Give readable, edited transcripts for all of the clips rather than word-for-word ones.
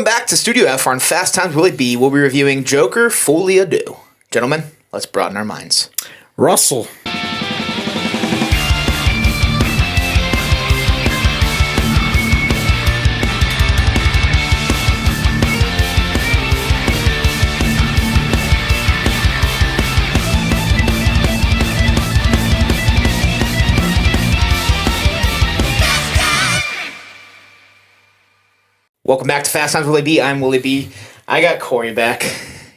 Welcome back to Studio F on Fast Times Willie B. We'll be reviewing Joker, Folie, Deux. Gentlemen, let's broaden our minds. Russell. Welcome back to Fast Times Willie B. I'm Willie B. I got Kory back.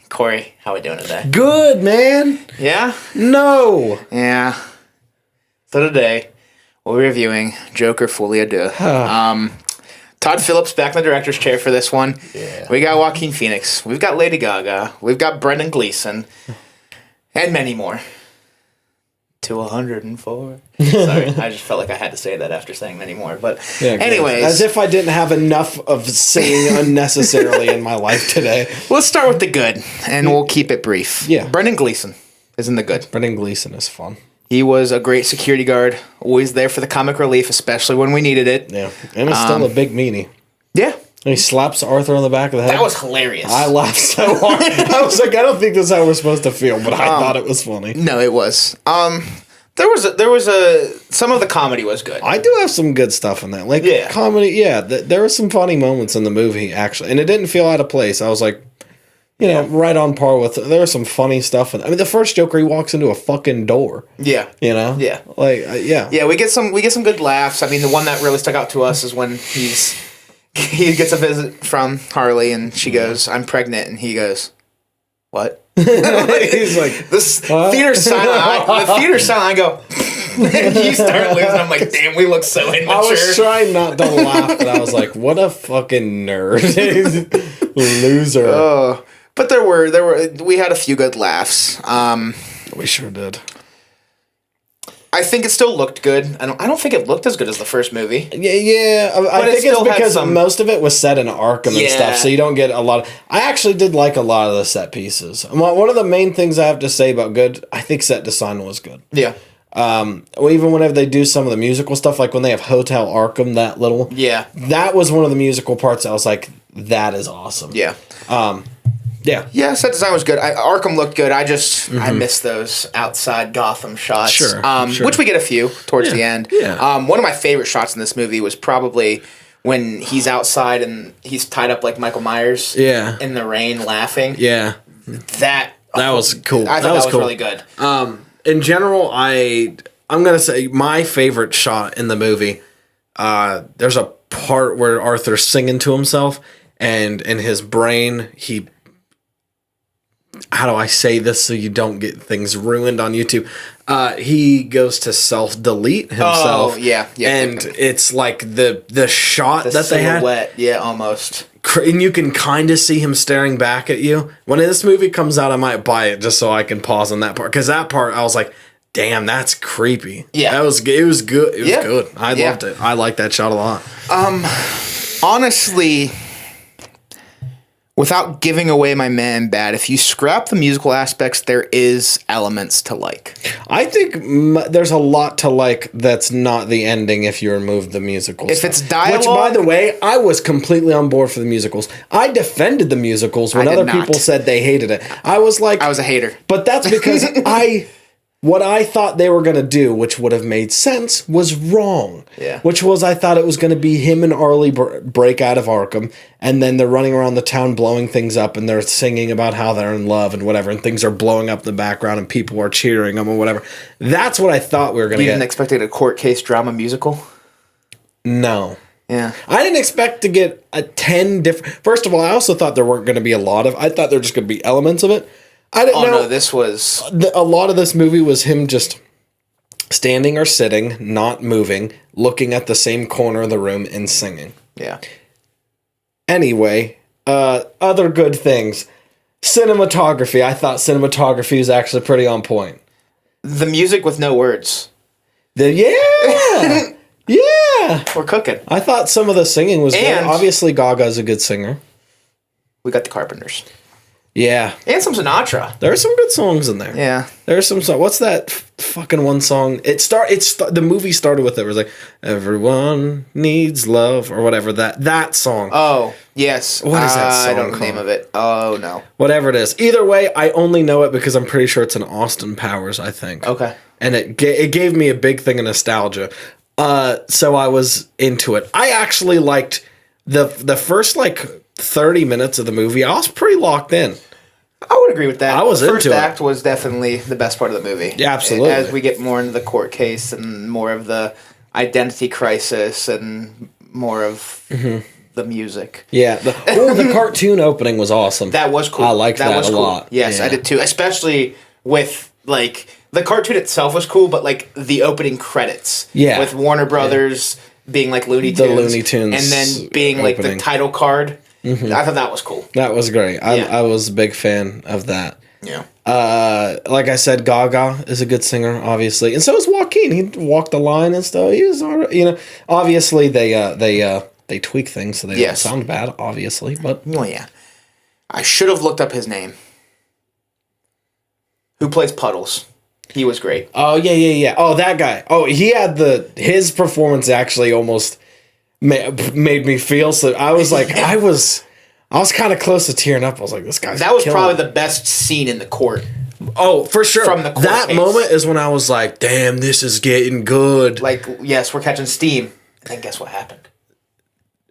Kory, how we doing today? Good, man. Yeah? No. Yeah. So today, we'll be reviewing Joker, Folie, Deux. Todd Phillips back in the director's chair for this one. Yeah. We got Joaquin Phoenix. We've got Lady Gaga. We've got Brendan Gleeson. And many more. To 104. Sorry, I just felt like I had to say that after saying many more. But Yeah, anyways. as if I didn't have enough of singing unnecessarily in my life today. Let's start with the good, and we'll keep it brief. Yeah. Brendan Gleeson is in the good. Brendan Gleeson is fun. He was a great security guard, always there for the comic relief, especially when we needed it. Yeah. And it's still a big meanie. Yeah. And he slaps Arthur on the back of the head. That was hilarious. I laughed so hard. I was like, I don't think this is how we're supposed to feel, but I thought it was funny. No, it was. There was some of the comedy was good. I do have some good stuff in that. Like, Yeah. comedy, yeah. There were some funny moments in the movie, actually. And it didn't feel out of place. I was like, right on par with... There was some funny stuff. I mean, the first Joker, he walks into a fucking door. Yeah. You know? Yeah. Like, yeah. Yeah, we get some good laughs. I mean, the one that really stuck out to us is when he gets a visit from Harley and she goes, "I'm pregnant," and he goes, "What?" He's like, this theater silent. The theater silent. I go, and you start losing. I'm like, damn, we look so immature. I was trying not to laugh, but I was like, what a fucking nerd. Loser. But we had a few good laughs. We sure did. I think it still looked good. I don't think it looked as good as the first movie. Yeah. I But it think still it's had because some- most of it was set in Arkham and Yeah. stuff, so you don't get a lot of... I actually did like a lot of the set pieces. One of the main things I have to say about good, I think set design was good. Yeah. Even whenever they do some of the musical stuff, like when they have Hotel Arkham, that little... Yeah. That was one of the musical parts I was like, that is awesome. Yeah. Yeah. Yeah, set design was good. Arkham looked good. I miss those outside Gotham shots. Sure, Which we get a few towards the end. Yeah. One of my favorite shots in this movie was probably when he's outside and he's tied up like Michael Myers. Yeah. In the rain, laughing. Yeah. That was cool. I thought that was cool. really good. In general, I'm gonna say my favorite shot in the movie. There's a part where Arthur's singing to himself, and in his brain, he. How do I say this so you don't get things ruined on YouTube? He goes to self-delete himself. Oh, yeah. And it's like the shot that they had. Silhouette, yeah, almost. And you can kind of see him staring back at you. When this movie comes out, I might buy it just so I can pause on that part. Because that part, I was like, damn, that's creepy. Yeah. It was good. It was good. I Yeah. loved it. I liked that shot a lot. Honestly, without giving away my man bad, if you scrap the musical aspects, there is elements to like. I think there's a lot to like that's not the ending if you remove the musicals. If it's dialogue... Which, by the way, I was completely on board for the musicals. I defended the musicals when I did other not. people said they hated it. I was like... I was a hater. But that's because what I thought they were going to do, which would have made sense, was wrong. Yeah. Which was, I thought it was going to be him and Arlie break out of Arkham, and then they're running around the town blowing things up, and they're singing about how they're in love and whatever, and things are blowing up in the background, and people are cheering them or whatever. That's what I thought we were going to You get. didn't expect it a court case drama musical? No. Yeah. I didn't expect to get 10 different... First of all, I also thought there weren't going to be a lot of... I thought there were just going to be elements of it. I didn't know... No, this was... A lot of this movie was him just standing or sitting, not moving, looking at the same corner of the room and singing. Yeah. Anyway, other good things. Cinematography. I thought cinematography was actually pretty on point. The music with no words. Yeah! We're cooking. I thought some of the singing was good. And- Obviously, Gaga's a good singer. We got the Carpenters. Yeah. And some Sinatra. There are some good songs in there. Yeah. There's some song. What's that fucking one song? The movie started with it. It was like, everyone needs love or whatever. That song. Oh, yes. What is that song I don't know the called? name of it. Oh, no. Whatever it is. Either way, I only know it because I'm pretty sure it's an Austin Powers, I think. Okay. And it gave me a big thing of nostalgia. So I was into it. I actually liked the first like 30 minutes of the movie. I was pretty locked in. I would agree with that. I was the first into it. act was definitely the best part of the movie. Yeah, absolutely. As we get more into the court case and more of the identity crisis and more of the music. Yeah. The cartoon opening was awesome. That was cool. I liked that a lot. Yes, Yeah. I did too. Especially with like the cartoon itself was cool, but like the opening credits. Yeah. With Warner Brothers being like Looney Tunes. The Looney Tunes And then being like the opening. title card. I thought that was cool. That was great. Yeah. I was a big fan of that. Yeah. Like I said, Gaga is a good singer, obviously, and so is Joaquin. He walked the line and stuff. He was all right. Obviously they tweak things so they don't sound bad, obviously. But Oh yeah. I should have looked up his name. Who plays Puddles? He was great. oh yeah. Oh, that guy. Oh, he had his performance actually almost made me feel so. I was like, I was kind of close to tearing up. I was like, this guy's That was killing probably it. the best scene in the court. Oh, for sure. From the court that case. moment is when I was like, damn, this is getting good. Like, yes, we're catching steam. And then guess what happened?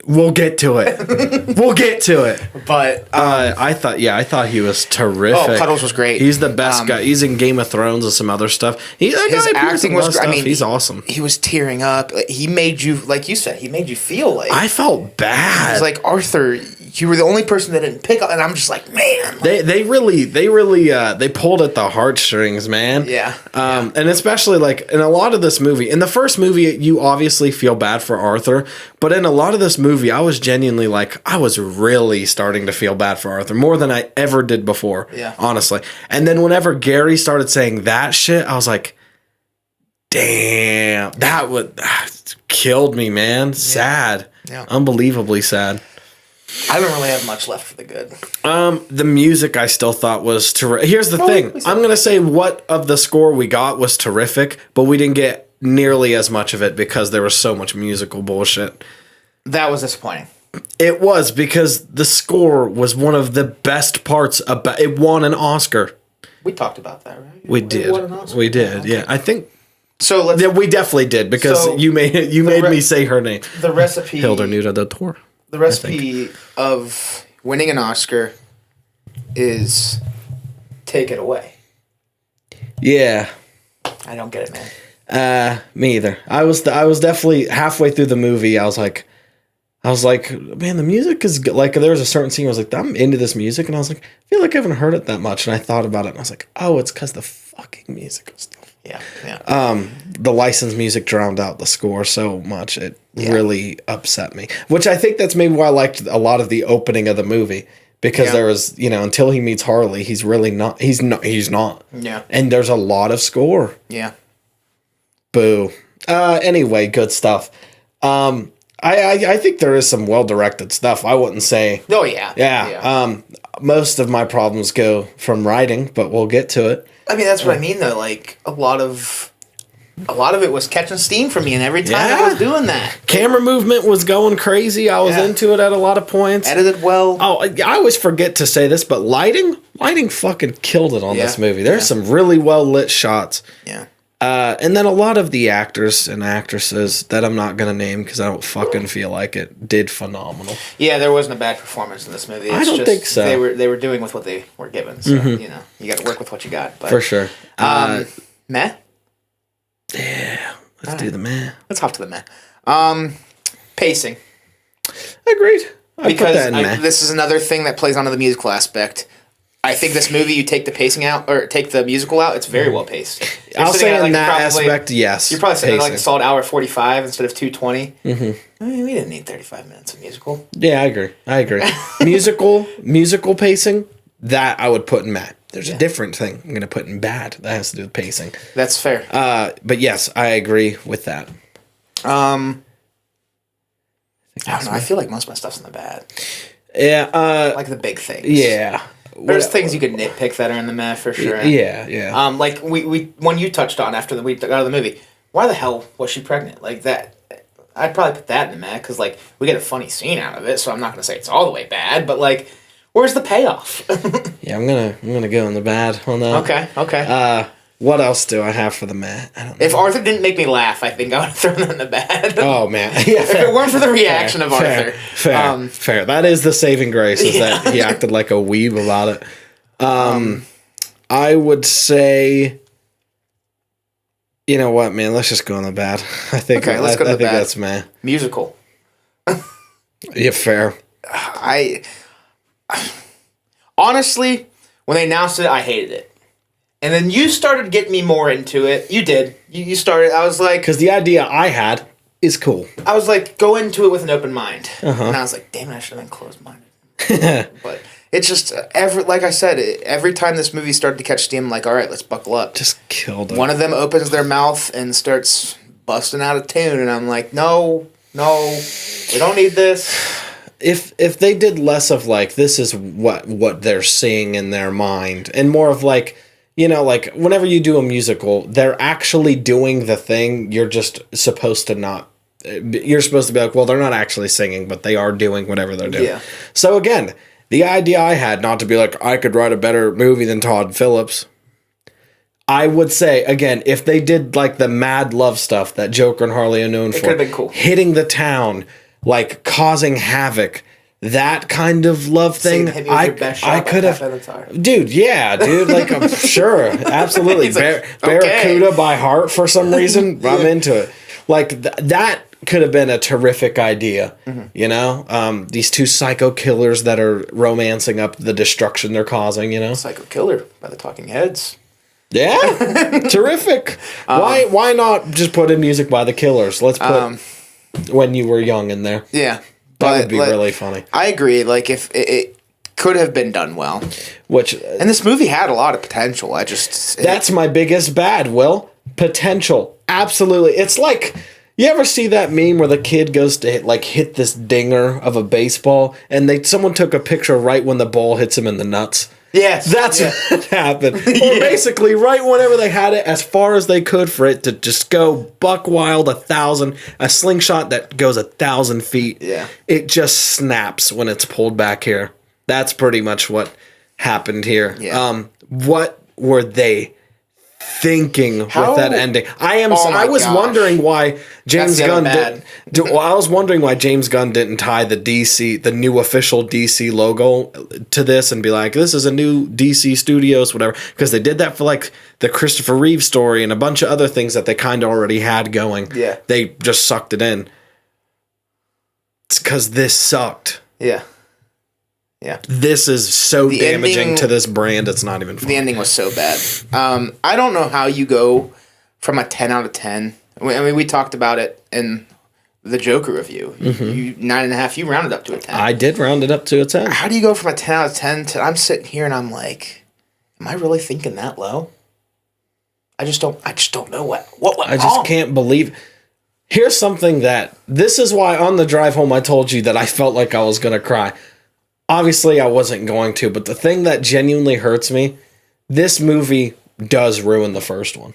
We'll get to it. We'll get to it. But I thought he was terrific. Oh, Puddles was great. He's the best guy. He's in Game of Thrones and some other stuff. His acting was great. I mean, he's awesome. He was tearing up. He made you, like you said, he made you feel like I felt bad. it's like Arthur. You were the only person that didn't pick up, and I'm just like, man. They really pulled at the heartstrings, man. Yeah. And especially like in a lot of this movie, in the first movie, you obviously feel bad for Arthur, but in a lot of this movie, I was genuinely like, I was really starting to feel bad for Arthur more than I ever did before. Yeah. Honestly. And then whenever Gary started saying that shit, I was like, damn, that killed me, man. Sad. Yeah. Unbelievably sad. I don't really have much left for the good. The music I still thought was terrific. Here's the thing. I'm going to say what of the score we got was terrific, but we didn't get nearly as much of it because there was so much musical bullshit. That was disappointing. It was because the score was one of the best parts about it. Won an Oscar. We talked about that, right? We did. won an Oscar? We did. Okay. Yeah. I think So let's we definitely did because So, you made me say her name. the recipe. Hilda Nuda the Tour. The recipe of winning an Oscar is take it away. Yeah. I don't get it, man. Me either. I was definitely halfway through the movie. I was like, man, the music is good. Like there was a certain scene where I was like, I'm into this music, and I was like, I feel like I haven't heard it that much. And I thought about it, and I was like, oh, it's because the fucking music was stuff. Yeah. The licensed music drowned out the score so much it really upset me. Which I think that's maybe why I liked a lot of the opening of the movie. Because there was, until he meets Harley, he's really not. He's not. Yeah. And there's a lot of score. Yeah. Boo. Anyway, good stuff. I think there is some well directed stuff. I wouldn't say. Oh yeah. Yeah. Most of my problems go from writing, but we'll get to it. I mean, that's what I mean, though. Like a lot of it was catching steam for me, and every time I was doing that, Camera movement was going crazy. I was into it at a lot of points. edited well. Oh, I always forget to say this, but lighting fucking killed it on this movie. There's some really well lit shots. Yeah. And then a lot of the actors and actresses that I'm not gonna name because I don't fucking feel like it did phenomenal. Yeah, there wasn't a bad performance in this movie. I don't think so. They were doing with what they were given. So you got to work with what you got. But, For sure. Meh. Yeah. Let's do the man. Let's hop to the meh. Pacing. Agreed. I put Because that in meh. this is another thing that plays onto the musical aspect. I think this movie, you take the pacing out or take the musical out, it's very well paced. I'll say in that aspect, yes. You're probably sitting at like a pacing. solid hour 45 instead of 220. I mean, we didn't need 35 minutes of musical. Yeah, I agree. musical pacing, that I would put in meh. There's a different thing I'm going to put in bad that has to do with pacing. That's fair. But yes, I agree with that. I don't know. I feel like most of my stuff's in the bad. Yeah. Like the big things. Yeah. There's things you could nitpick that are in the meh for sure. Yeah. Like we when you touched on after we got out of the movie, why the hell was she pregnant? Like that, I'd probably put that in the meh because like we get a funny scene out of it. So I'm not gonna say it's all the way bad, but like, where's the payoff? Yeah, I'm gonna go in the bad on that. Okay. What else do I have for the meh? I don't know. If Arthur didn't make me laugh, I think I would have thrown that in the bad. Oh man, yeah. If it weren't for the reaction of Arthur, fair. That is the saving grace, is that he acted like a weeb about it. I would say, you know what, man? Let's just go in the bad. I think. Okay, let's go to the bad. That's meh. Musical. Yeah, fair. Honestly, when they announced it, I hated it. And then you started getting me more into it. You did. You started. I was like... Because the idea I had is cool. I was like, go into it with an open mind. And I was like, damn it, I should have been closed-minded. But it's just, like I said, every time this movie started to catch steam, I'm like, all right, let's buckle up. Just killed it. One of them opens their mouth and starts busting out a tune. And I'm like, no, we don't need this. If they did less of like, this is what they're seeing in their mind, and more of like... You know, like, whenever you do a musical, they're actually doing the thing. You're just supposed to not... You're supposed to be like, well, they're not actually singing, but they are doing whatever they're doing. Yeah. So, again, the idea I had, not to be like, I could write a better movie than Todd Phillips. I would say, again, if they did, like, the mad love stuff that Joker and Harley are known for. It could have been cool. Hitting the town, like, causing havoc... That kind of love thing, I could have, dude. Yeah, dude. Like, I'm sure, absolutely. Barracuda by heart for some reason. Yeah. I'm into it. Like that could have been a terrific idea. You know, these two psycho killers that are romancing up the destruction they're causing. You know, Psycho Killer by the Talking Heads. Yeah, terrific. Why not just put in music by the Killers? Let's put When You Were Young in there. Yeah. That would be really funny. I agree. Like, if it could have been done well. And this movie had a lot of potential. That's my biggest bad, Will. Potential. Absolutely. It's like, you ever see that meme where the kid goes to hit this dinger of a baseball, and someone took a picture right when the ball hits him in the nuts? Yes. That's what happened. Or basically, right whenever they had it, as far as they could for it to just go buck wild, a slingshot that goes 1,000 feet. Yeah. It just snaps when it's pulled back here. That's pretty much what happened here. Yeah. What were they thinking with that ending? I was wondering why James Gunn didn't. I was wondering why James Gunn didn't tie the new official DC logo to this and be like, this is a new DC Studios, whatever. Because they did that for like the Christopher Reeve story and a bunch of other things that they kind of already had going. Yeah, they just sucked it in. It's because this sucked. Yeah. Yeah. This is so damaging to this brand, it's not even funny. The ending was so bad. I don't know how you go from a 10 out of 10. I mean, we talked about it in the Joker review. You 9.5, you rounded up to a 10. I did round it up to a 10. How do you go from a 10 out of 10 to... I'm sitting here and I'm like, am I really thinking that low? I just don't know what went wrong. I just can't believe... Here's something this is why on the drive home I told you that I felt like I was going to cry. Obviously, I wasn't going to, but the thing that genuinely hurts me, this movie does ruin the first one.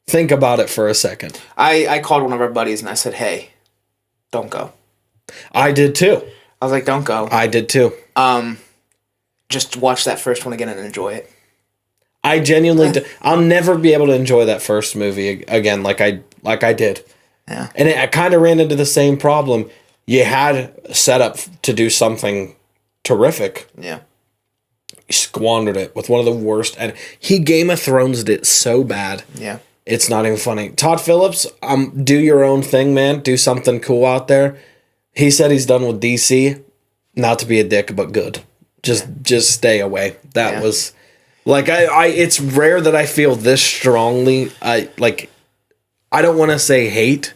Think about it for a second. I called one of our buddies and I said, hey, don't go. I did too. I was like, don't go. I did too. Just watch that first one again and enjoy it. I genuinely do. I'll never be able to enjoy that first movie again like I did. Yeah. And I kind of ran into the same problem. You had set up to do something terrific. Yeah. He squandered it with one of the worst, and he Game of Thrones'd it so bad. Yeah. It's not even funny. Todd Phillips, do your own thing, man. Do something cool out there. He said he's done with DC. Not to be a dick, but good. Just stay away. That was like it's rare that I feel this strongly. I don't want to say hate,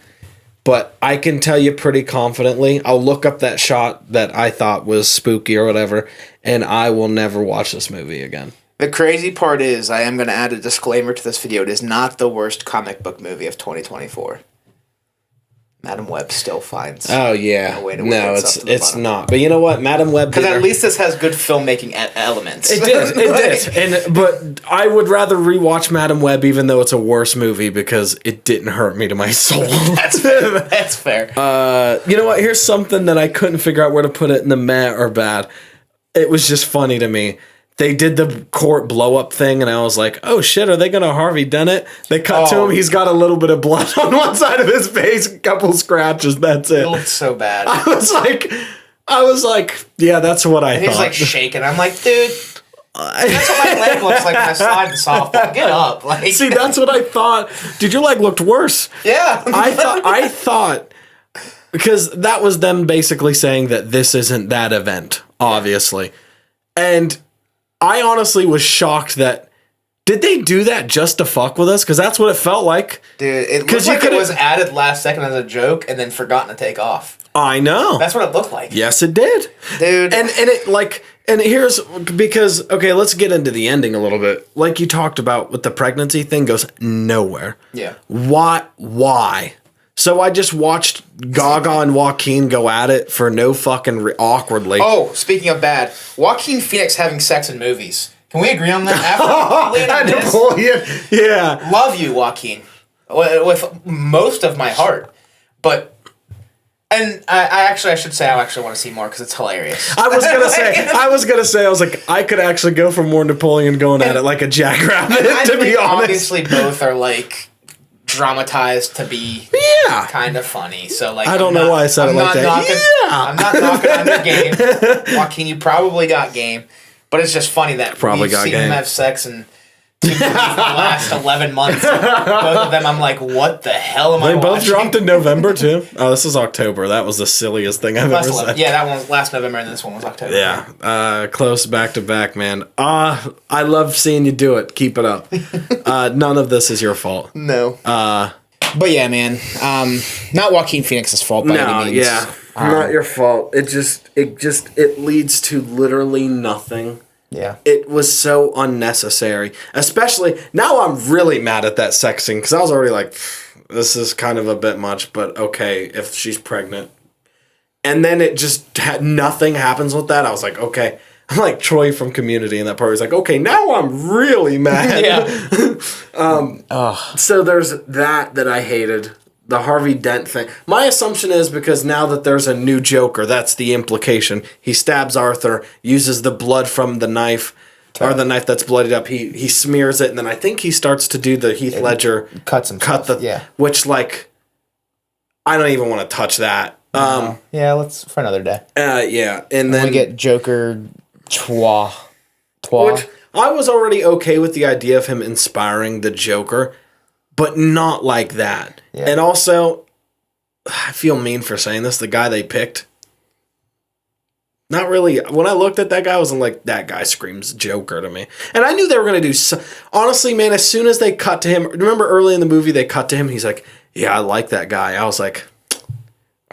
but I can tell you pretty confidently, I'll look up that shot that I thought was spooky or whatever, and I will never watch this movie again. The crazy part is, I am going to add a disclaimer to this video. It is not the worst comic book movie of 2024. Madam Web still finds. Oh yeah, way to no, work its up to the it's bottom. not. But you know what, Madam Web. Because at least this has good filmmaking elements. It did. But I would rather rewatch Madam Web, even though it's a worse movie, because it didn't hurt me to my soul. That's fair. That's fair. You know what? Here's something that I couldn't figure out where to put it in the meh or bad. It was just funny to me. They did the court blow up thing, and I was like, "Oh shit, are they gonna Harvey Dent it?" They cut to him; he's got a little bit of blood on one side of his face, a couple scratches. That's it. It looks so bad. I was like, yeah, that's what I thought. He's like shaking. I'm like, dude. That's what my leg looks like when I slide the softball. Get up, like. See, that's what I thought. Dude, your leg looked worse. Yeah. I thought because that was them basically saying that this isn't that event, obviously, and I honestly was shocked that. Did they do that just to fuck with us? Because that's what it felt like. Dude, it looked like it was added last second as a joke and then forgotten to take off. I know. That's what it looked like. Yes, it did. Dude. And it like, and here's, because, okay, let's get into the ending a little bit. Like you talked about with the pregnancy thing goes nowhere. Yeah. Why? So I just watched Gaga and Joaquin go at it for no fucking awkwardly. Oh, speaking of bad, Joaquin Phoenix having sex in movies. Can we agree on that? After Yeah. Love you, Joaquin, with most of my heart. But, and I should say I actually want to see more because it's hilarious. I was gonna say, I was like, I could actually go for more Napoleon going at it like a jackrabbit. To be honest, obviously both are like dramatized to be kind of funny. So like, I don't know why I said it like that. I'm not knocking on your game, Joaquin. You probably got game. But it's just funny that we've seen them have sex in the last 11 months. Both of them, I'm like, what the hell am I watching? They both dropped in November, too. Oh, this is October. That was the silliest thing I've ever said. Yeah, that one was last November, and this one was October. Yeah, close back-to-back, man. I love seeing you do it. Keep it up. None of this is your fault. No. But yeah, man. Not Joaquin Phoenix's fault by any means. Yeah. Not your fault. It leads to literally nothing. Yeah. It was so unnecessary. Especially, now I'm really mad at that sex scene, because I was already like, this is kind of a bit much, but okay, if she's pregnant. And then it just, nothing happens with that. I was like, okay. I'm like Troy from Community in that part. He's like, okay, now I'm really mad. Yeah. So there's that I hated. The Harvey Dent thing. My assumption is because now that there's a new Joker, that's the implication. He stabs Arthur, uses the blood from the knife, or the knife that's bloodied up. He smears it, and then I think he starts to do the Heath Ledger. Cuts himself. Which, like, I don't even want to touch that. Yeah, let's for another day. Yeah, and then we get Joker Trois. Which I was already okay with the idea of him inspiring the Joker, but not like that. Yeah. And also, I feel mean for saying this, the guy they picked, not really. When I looked at that guy, I wasn't like, that guy screams Joker to me. And I knew they were going to do, honestly, man, as soon as they cut to him, remember early in the movie, they cut to him, he's like, yeah, I like that guy. I was like,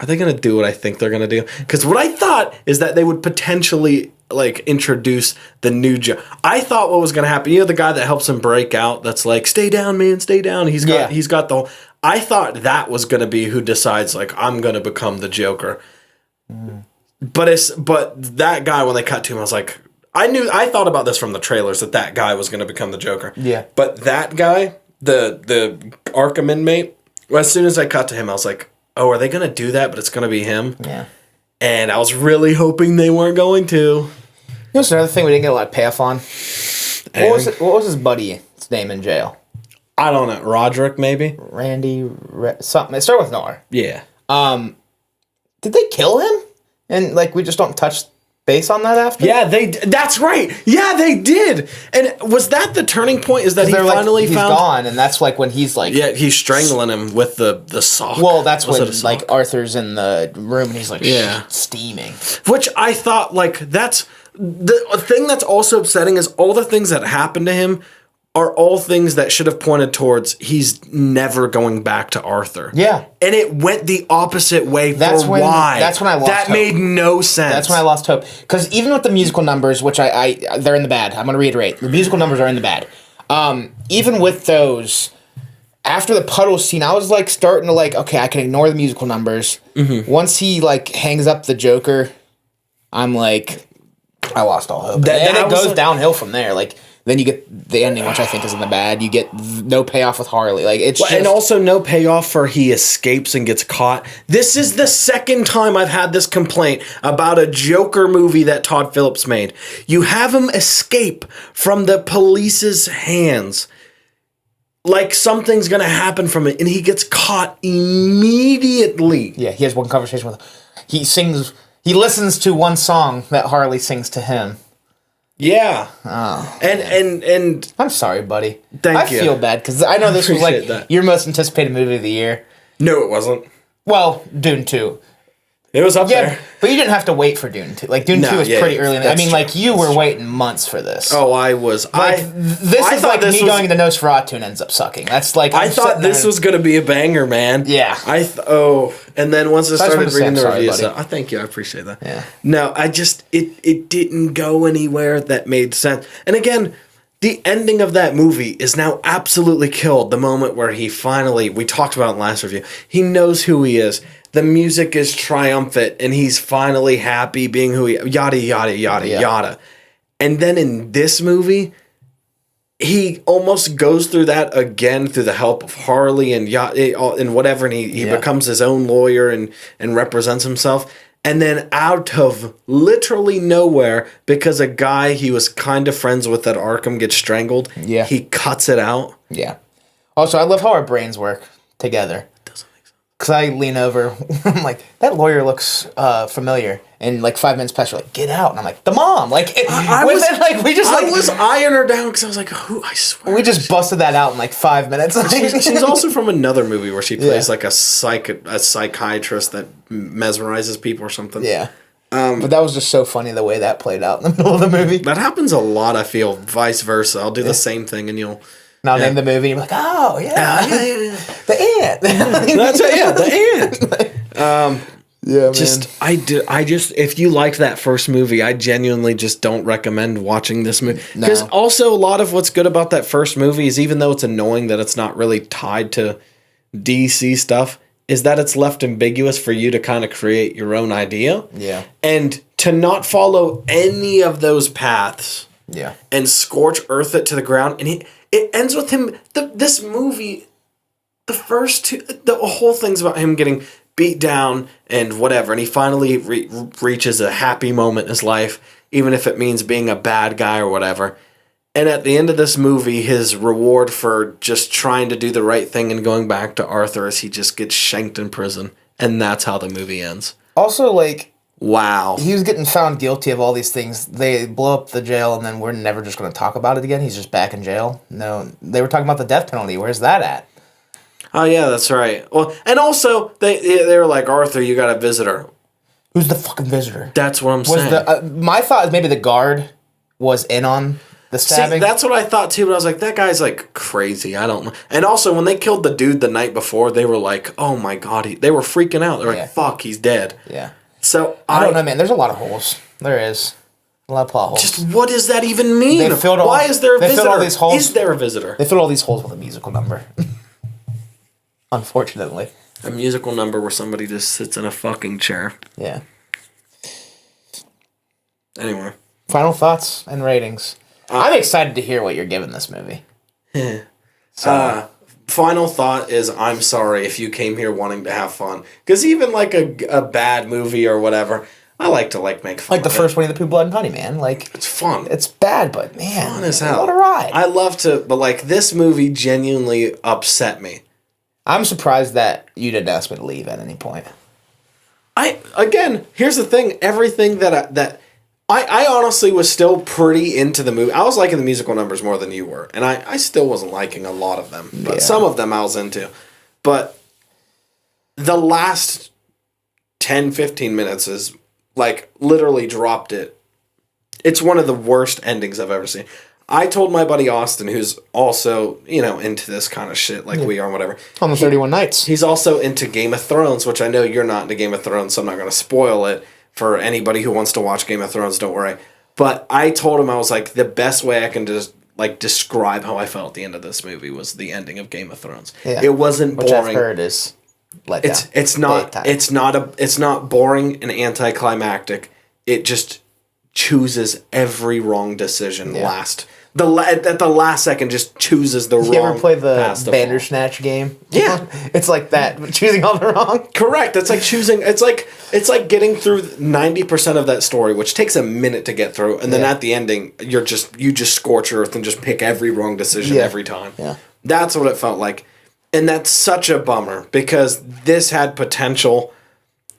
are they going to do what I think they're going to do? Because what I thought is that they would potentially like introduce the new Joker. I thought what was going to happen, you know, the guy that helps him break out, that's like, stay down, man, stay down. He's got the, I thought that was going to be who decides, like, I'm going to become the Joker. But that guy, when they cut to him, I was like, I thought about this from the trailers, that guy was going to become the Joker. Yeah. But that guy, the Arkham inmate, as soon as I cut to him, I was like, oh, are they going to do that? But it's going to be him? Yeah. And I was really hoping they weren't going to. You know, it's another thing we didn't get a lot of payoff on. What was his buddy's name in jail? I don't know. Roderick, maybe? Randy, something. It started with an R. Yeah. Did they kill him? And, like, we just don't touch base on that after? Yeah, that's right. Yeah, they did. And was that the turning point? Is that he finally he's found... gone, and that's, like, when he's, like... Yeah, he's strangling him with the sock. Well, that's when, like, Arthur's in the room, and he's, like, steaming. Which I thought, like, that's... The thing that's also upsetting is all the things that happened to him are all things that should have pointed towards he's never going back to Arthur. Yeah. And it went the opposite way That's when I lost That hope. made no sense. That's when I lost hope. Because even with the musical numbers, which they're in the bad. I'm going to reiterate. The musical numbers are in the bad. Even with those, after the puddle scene, I was like starting to like, okay, I can ignore the musical numbers. Once he like hangs up the Joker, I'm like, I lost all hope. And it goes downhill from there. Like, then you get the ending, which I think isn't the bad. You get no payoff with Harley. Like, it's just, and also no payoff for he escapes and gets caught. This is the second time I've had this complaint about a Joker movie that Todd Phillips made. You have him escape from the police's hands. Like something's going to happen from it, and he gets caught immediately. Yeah, he has one conversation with... He listens to one song that Harley sings to him. Yeah. Oh. And I'm sorry, buddy. Thank you. I feel bad, because I know this was like your most anticipated movie of the year. No, it wasn't. Well, Dune 2. It was up there. But you didn't have to wait for Dune 2. Like, Dune 2 was pretty early. I mean, like, you were waiting months for this. Oh, I was. Like, this is like me going to Nosferatu and ends up sucking. That's like... I thought this was going to be a banger, man. Yeah. And then once I started reading the reviews... I thank you, I appreciate that. Yeah. No, I just... It didn't go anywhere that made sense. And again... The ending of that movie is now absolutely killed the moment where he finally, we talked about in the last review, he knows who he is. The music is triumphant and he's finally happy being who he, yada, yada, yada, yada. And then in this movie, he almost goes through that again through the help of Harley and whatever, and he becomes his own lawyer and represents himself. And then out of literally nowhere, because a guy he was kind of friends with at Arkham gets strangled, he cuts it out. Yeah. Also, I love how our brains work together. It doesn't make sense. Because I lean over, I'm like, that lawyer looks familiar. And like 5 minutes past, you're like, get out. And I'm like, the mom. Like, I was eyeing her down because I was like, who? I swear. We just busted that out in like 5 minutes. She's also from another movie where she plays like a psychiatrist that mesmerizes people or something. Yeah. But that was just so funny the way that played out in the middle of the movie. That happens a lot, I feel. Vice versa. I'll do the same thing and you'll... Now name the movie and you're like, oh, yeah. The ant. That's it, yeah, the ant. Yeah, man. If you liked that first movie, I genuinely just don't recommend watching this movie. Because also a lot of what's good about that first movie is, even though it's annoying that it's not really tied to DC stuff, is that it's left ambiguous for you to kind of create your own idea. Yeah. And to not follow any of those paths. Yeah. And scorch earth it to the ground. And it ends with him, this movie, the first two, the whole thing's about him getting beat down and whatever, and he finally reaches a happy moment in his life, even if it means being a bad guy or whatever. And at the end of this movie, his reward for just trying to do the right thing and going back to Arthur is he just gets shanked in prison, and that's how the movie ends. Also, like, wow, he was getting found guilty of all these things. They blow up the jail, and then we're never just going to talk about it again. He's just back in jail. No, they were talking about the death penalty. Where's that at? Oh, yeah, that's right. Well, and also, they were like, Arthur, you got a visitor. Who's the fucking visitor? That's what I'm saying. My thought is maybe the guard was in on the stabbing. See, that's what I thought, too, but I was like, that guy's, like, crazy. I don't know. And also, when they killed the dude the night before, they were like, oh, my God. They were freaking out. They were like, fuck, he's dead. Yeah. So, I don't know, man. There's a lot of holes. There is. A lot of plot holes. Just what does that even mean? Why is there a visitor? All these holes, is there a visitor? They filled all these holes with a musical number. Unfortunately. A musical number where somebody just sits in a fucking chair. Yeah. Anyway. Final thoughts and ratings. I'm excited to hear what you're giving this movie. Final thought is, I'm sorry if you came here wanting to have fun. Because even like a bad movie or whatever, I like to make fun. Like the first Winnie the Pooh Blood and Honey, man. Like, it's fun. It's bad, but man, fun as hell. What a ride. I love to, but like this movie genuinely upset me. I'm surprised that you didn't ask me to leave at any point. Here's the thing. Everything that I honestly was still pretty into the movie. I was liking the musical numbers more than you were. And I still wasn't liking a lot of them. But some of them I was into. But the last 10, 15 minutes is like literally dropped it. It's one of the worst endings I've ever seen. I told my buddy Austin, who's also, into this kind of shit like we are and whatever. On the 31 Nights. He's also into Game of Thrones, which I know you're not into Game of Thrones, so I'm not going to spoil it for anybody who wants to watch Game of Thrones, don't worry. But I told him, I was like, the best way I can just like describe how I felt at the end of this movie was the ending of Game of Thrones. Yeah. It wasn't Which boring. I've heard is let down. It's not boring and anticlimactic. It just chooses every wrong decision at the last second, just chooses the wrong. You ever play the path to Bandersnatch game? Yeah. It's like that, but choosing all the wrong. Correct. It's like choosing. It's like getting through 90% of that story, which takes a minute to get through, and then at the ending, you just scorch earth and just pick every wrong decision every time. Yeah. That's what it felt like, and that's such a bummer because this had potential.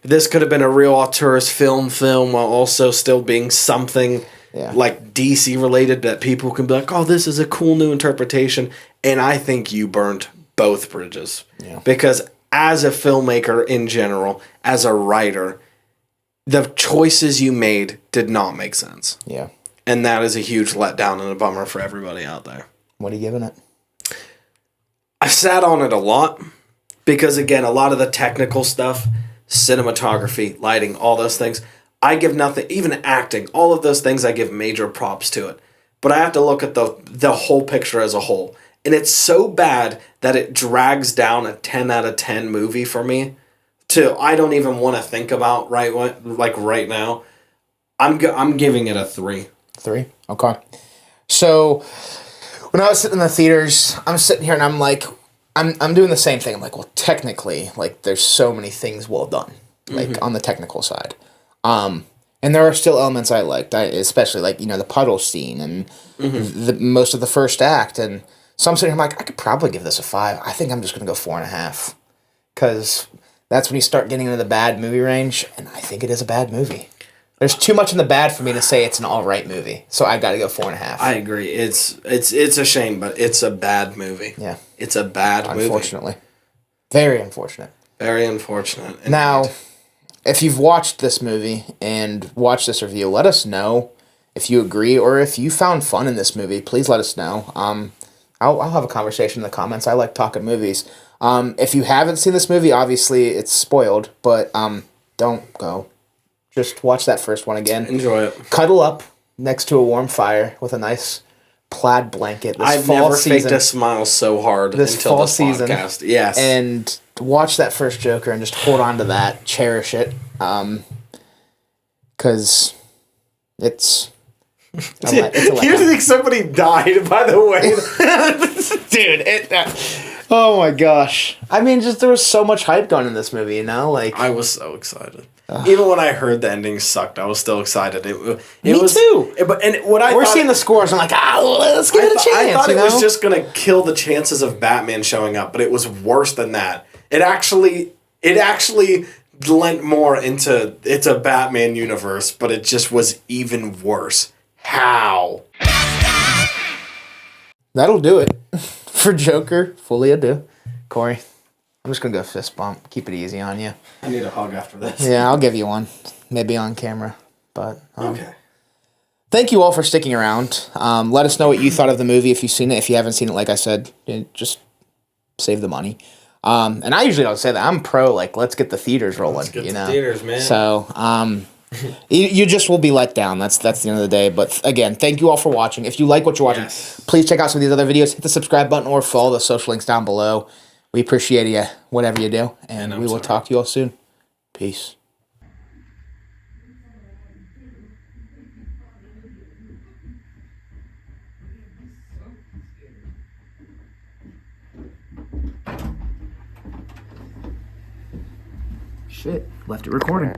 This could have been a real auteurist film while also still being something like DC related that people can be like, oh, this is a cool new interpretation. And I think you burned both bridges. Yeah. Because as a filmmaker in general, as a writer, the choices you made did not make sense. Yeah. And that is a huge letdown and a bummer for everybody out there. What are you giving it? I sat on it a lot because, again, a lot of the technical stuff, cinematography, lighting, all those things, I give nothing, even acting, all of those things I give major props to it. But I have to look at the whole picture as a whole. And it's so bad that it drags down a 10 out of 10 movie for me to I don't even want to think about right now. I'm giving it a 3. 3? Okay. So when I was sitting in the theaters, I'm sitting here and I'm like, I'm doing the same thing. I'm like, well, technically, like, there's so many things well done, like, on the technical side. And there are still elements I liked, especially, like, the puddle scene and the most of the first act. And so I'm sitting here, I'm like, I could probably give this a 5. I think I'm just going to go 4.5. Because that's when you start getting into the bad movie range, and I think it is a bad movie. There's too much in the bad for me to say it's an all right movie, so I got to go 4.5. I agree. It's a shame, but it's a bad movie. Yeah, it's a bad movie. Unfortunately, very unfortunate. Very unfortunate. Indeed. Now, if you've watched this movie and watched this review, let us know if you agree or if you found fun in this movie. Please let us know. I'll have a conversation in the comments. I like talking movies. If you haven't seen this movie, obviously it's spoiled, but don't go. Just watch that first one again. Enjoy it. Cuddle up next to a warm fire with a nice plaid blanket. I've never faked a smile so hard until this podcast. Yes. And watch that first Joker and just hold on to that. Cherish it. Because it's... You think somebody died, by the way? Dude, oh my gosh. I mean, just there was so much hype going in this movie, Like, I was so excited. Even when I heard the ending sucked, I was still excited. Me too. We're seeing the scores. I'm like, let's give it a chance. I thought it was just gonna kill the chances of Batman showing up, but it was worse than that. It actually lent more into it's a Batman universe, but it just was even worse. How? That'll do it for Joker. Folie à deux. Kory, I'm just going to go fist bump. Keep it easy on you. I need a hug after this. Yeah, I'll give you one. Maybe on camera. But okay. Thank you all for sticking around. Let us know what you thought of the movie if you've seen it. If you haven't seen it, like I said, just save the money. And I usually don't say that. I'm pro, let's get the theaters rolling. Let's get the theaters, man. So, you just will be let down. That's the end of the day. But again, thank you all for watching. If you like what you're watching, please check out some of these other videos. Hit the subscribe button or follow the social links down below. We appreciate you, whatever you do. And we will talk to you all soon. Peace. Shit, left it recording.